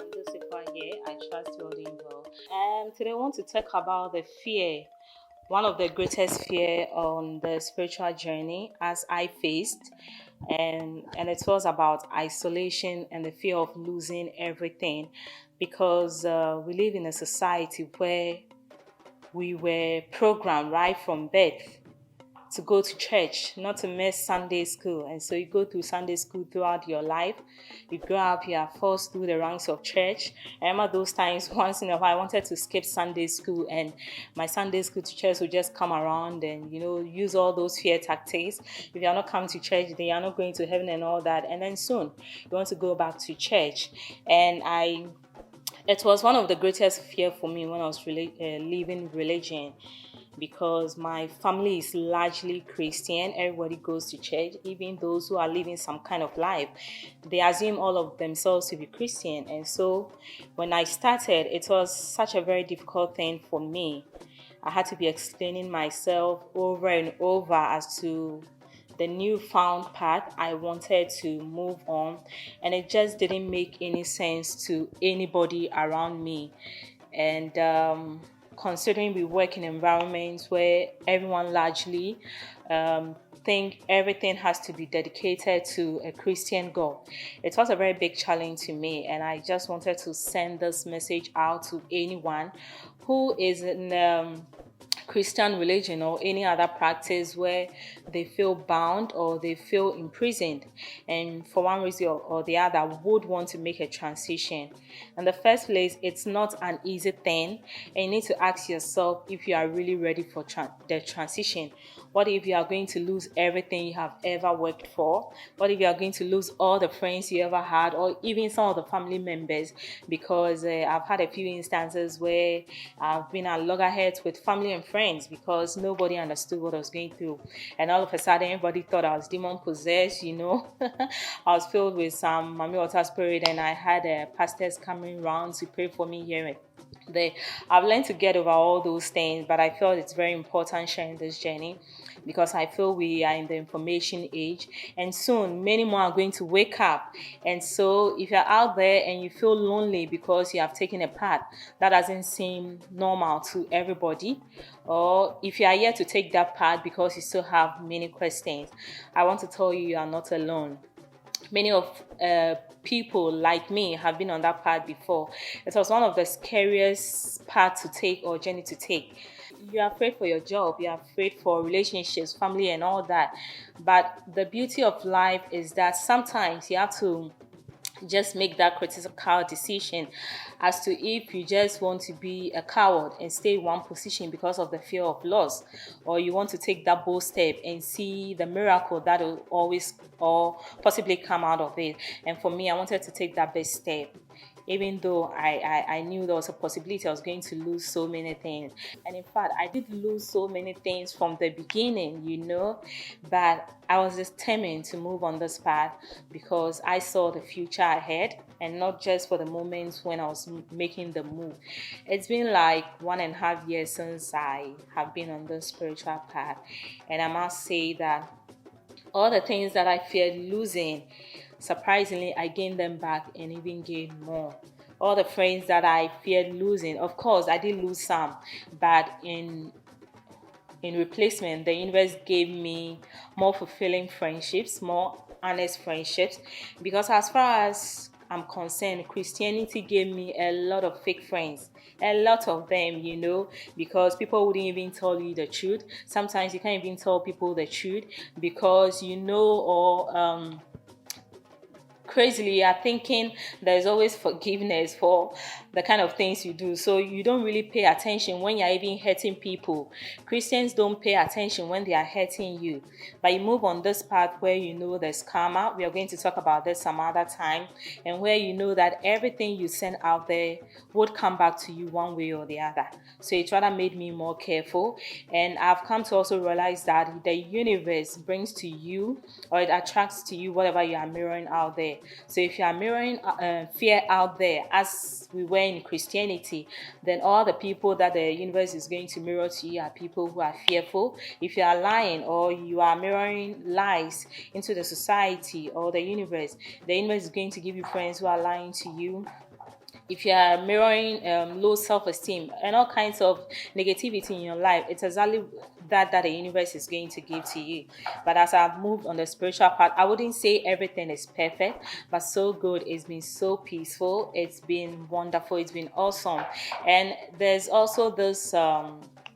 everyone. Lucifer here. I trust you're doing well. Today I want to talk about the fear, one of the greatest fear on the spiritual journey as I faced, and it was about isolation and the fear of losing everything, because we live in a society where we were programmed right from birth to go to church, not to miss Sunday school. And so you go through Sunday school throughout your life. You grow up, you are forced through the ranks of church. I remember those times once in a while I wanted to skip Sunday school, and my Sunday school teachers would just come around and, use all those fear tactics. If you are not coming to church, then you are not going to heaven and all that. And then soon you want to go back to church. It was one of the greatest fear for me when I was leaving religion, because my family is largely Christian. Everybody goes to church, even those who are living some kind of life. They assume all of themselves to be Christian. And so when I started, it was such a very difficult thing for me. I had to be explaining myself over and over as to the newfound path I wanted to move on, and it just didn't make any sense to anybody around me. And considering we work in environments where everyone largely think everything has to be dedicated to a Christian God, it was a very big challenge to me, and I just wanted to send this message out to anyone who is in Christian religion or any other practice where they feel bound or they feel imprisoned, and for one reason or the other would want to make a transition. In the first place, it's not an easy thing, and you need to ask yourself if you are really ready for the transition. What if you are going to lose everything you have ever worked for? What if you are going to lose all the friends you ever had, or even some of the family members? Because I've had a few instances where I've been at loggerheads with family and friends because nobody understood what I was going through. And all of a sudden, everybody thought I was demon possessed, I was filled with some Mami Water spirit, and I had pastors coming around to pray for me here and there. I've learned to get over all those things, but I felt it's very important sharing this journey, because I feel we are in the information age, and soon many more are going to wake up. And so if you're out there and you feel lonely because you have taken a path that doesn't seem normal to everybody, or if you are yet to take that path because you still have many questions, I want to tell you, you are not alone. Many of people like me have been on that path before. It was one of the scariest paths to take or journey to take. You're afraid for your job, you're afraid for relationships, family, and all that. But the beauty of life is that sometimes you have to just make that critical decision as to if you just want to be a coward and stay in one position because of the fear of loss, or you want to take that bold step and see the miracle that will always or possibly come out of it. And for me, I wanted to take that big step, even though I knew there was a possibility I was going to lose so many things. And in fact, I did lose so many things from the beginning, but I was determined to move on this path because I saw the future ahead, and not just for the moments when I was making the move. It's been like 1.5 years since I have been on this spiritual path, and I must say that all the things that I feared losing, surprisingly, I gained them back and even gained more. All the friends that I feared losing, of course, I did lose some, but in replacement, the universe gave me more fulfilling friendships, more honest friendships, because as far as I'm concerned, Christianity gave me a lot of fake friends. A lot of them, because people wouldn't even tell you the truth. Sometimes you can't even tell people the truth because or crazily you are thinking there's always forgiveness for the kind of things you do, so you don't really pay attention when you're even hurting people. Christians don't pay attention when they are hurting you, but you move on this path where there's karma. We are going to talk about this some other time, and where that everything you send out there would come back to you one way or the other. So it rather made me more careful, and I've come to also realize that the universe brings to you, or it attracts to you, whatever you are mirroring out there. So if you are mirroring fear out there, as we were in Christianity, then all the people that the universe is going to mirror to you are people who are fearful. If you are lying or you are mirroring lies into the society or the universe is going to give you friends who are lying to you. if you are mirroring low self-esteem and all kinds of negativity in your life, it's exactly that the universe is going to give to you. But as I've moved on the spiritual part, I wouldn't say everything is perfect, but so good. It's been so peaceful, it's been wonderful, it's been awesome. And there's also this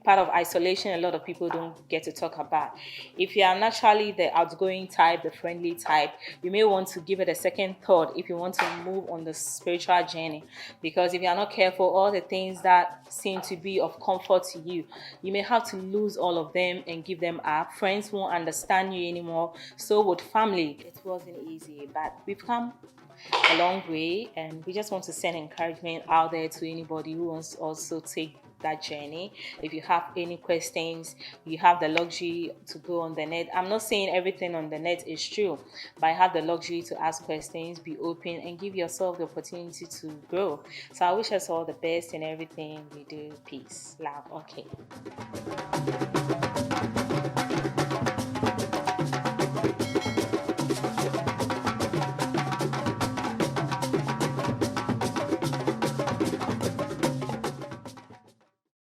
part of isolation a lot of people don't get to talk about. If you are naturally the outgoing type, the friendly type, you may want to give it a second thought if you want to move on the spiritual journey. Because if you are not careful, all the things that seem to be of comfort to you, you may have to lose all of them and give them up. Friends won't understand you anymore. So with family, it wasn't easy, but we've come a long way, and we just want to send encouragement out there to anybody who wants to also take that journey. If you have any questions, you have the luxury to go on the net. I'm not saying everything on the net is true, but I have the luxury to ask questions, be open, and give yourself the opportunity to grow. So I wish us all the best in everything we do. Peace, love. Okay.